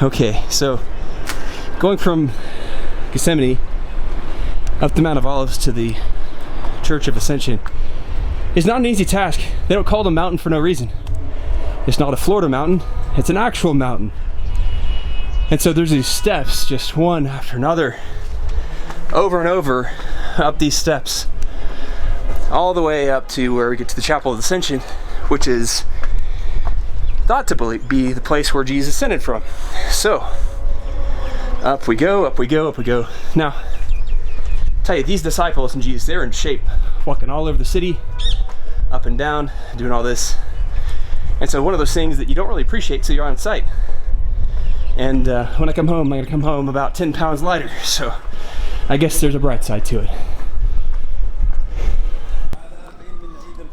Okay, so going from Gethsemane up the Mount of Olives to the Church of Ascension is not an easy task. They don't call it a mountain for no reason. It's not a Florida mountain, it's an actual mountain. And so there's these steps, just one after another, over and over, up these steps, all the way up to where we get to the Chapel of Ascension, which is thought to be the place where Jesus ascended from. So, up we go, up we go, up we go. Now, I'll tell you, these disciples and Jesus, they're in shape, walking all over the city, up and down, doing all this. And so one of those things that you don't really appreciate till you're on site. And when I come home, I'm gonna come home about 10 pounds lighter. So I guess there's a bright side to it.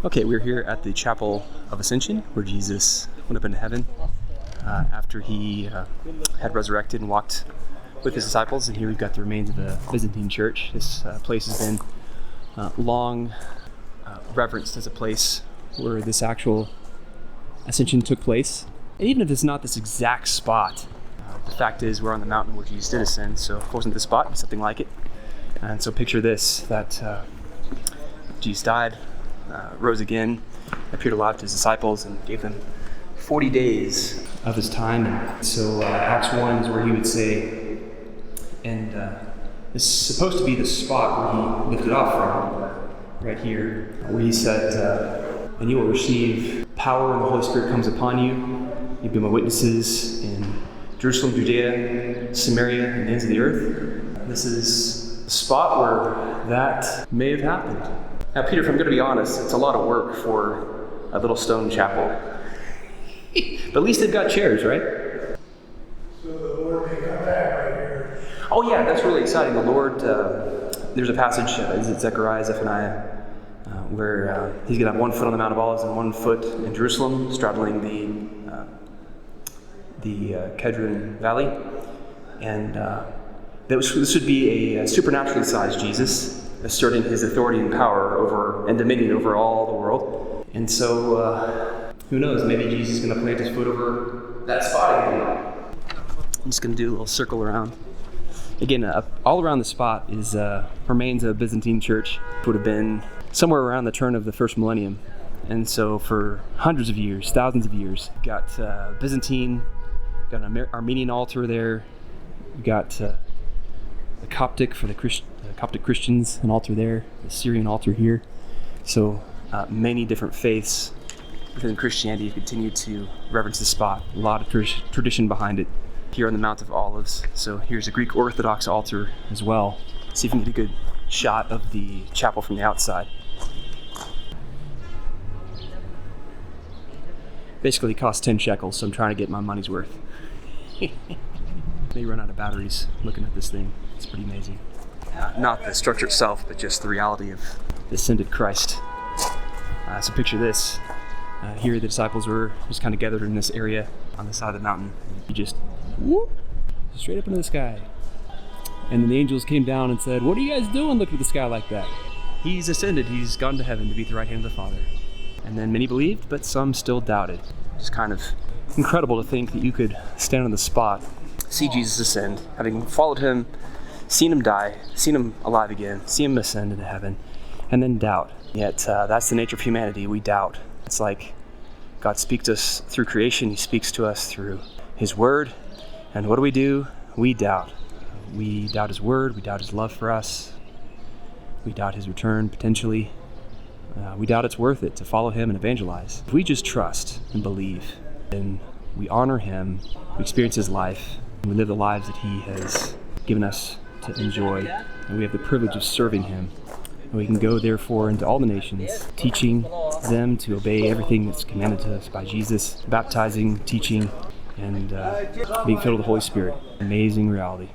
Okay, we're here at the Chapel of Ascension, where Jesus went up into heaven after he had resurrected and walked with his disciples. And here we've got the remains of the Byzantine church. This place has been long reverenced as a place where this actual ascension took place. And even if it's not this exact spot, the fact is we're on the mountain where Jesus did ascend, so if it wasn't this spot, it'd be something like it. And so picture this, that Jesus died, rose again, appeared alive to his disciples, and gave them 40 days of his time. And so Acts 1 is where he would say, and this is supposed to be the spot where he lifted off from, right here, where he said, and you will receive power when the Holy Spirit comes upon you. You'll be my witnesses in Jerusalem, Judea, Samaria, and the ends of the earth. This is the spot where that may have happened. Now, Peter, if I'm going to be honest, it's a lot of work for a little stone chapel. But at least they've got chairs, right? So the Lord may come back right here. Oh yeah, that's really exciting. The Lord, there's a passage, is it Zechariah, Zephaniah, where he's going to have one foot on the Mount of Olives and one foot in Jerusalem, straddling the Kedron Valley. And this would be a supernaturally sized Jesus, asserting his authority and power over and dominion over all the world. And so, who knows, maybe Jesus is going to plant his foot over that spot again. I'm just going to do a little circle around. Again, all around the spot is remains of a Byzantine church, which would have been somewhere around the turn of the first millennium. And so for hundreds of years, thousands of years, you've got Byzantine, got an Armenian altar there, you've got the Coptic for the Coptic Christians, an altar there, the Syrian altar here. So many different faiths within Christianity continue to reverence the spot. A lot of tradition behind it here on the Mount of Olives. So here's a Greek Orthodox altar as well. See if we can get a good shot of the chapel from the outside. Basically it costs 10 shekels, so I'm trying to get my money's worth. May run out of batteries looking at this thing. It's pretty amazing. Not the structure itself, but just the reality of the ascended Christ. So picture this. Here the disciples were just kind of gathered in this area on the side of the mountain. You just whoop, straight up into the sky. And then the angels came down and said, "What are you guys doing looking at the sky like that?" He's ascended, he's gone to heaven to be at the right hand of the Father. And then many believed, but some still doubted. It's kind of incredible to think that you could stand on the spot, see Jesus ascend, having followed him, seen him die, seen him alive again, see him ascend into heaven, and then doubt. Yet that's the nature of humanity, we doubt. It's like God speaks to us through creation, he speaks to us through his word, and what do? We doubt. We doubt his word, we doubt his love for us, we doubt his return potentially. We doubt it's worth it to follow him and evangelize. If we just trust and believe, and we honor him, we experience his life, and we live the lives that he has given us to enjoy, and we have the privilege of serving him. And we can go, therefore, into all the nations, teaching them to obey everything that's commanded to us by Jesus, baptizing, teaching, and being filled with the Holy Spirit. Amazing reality.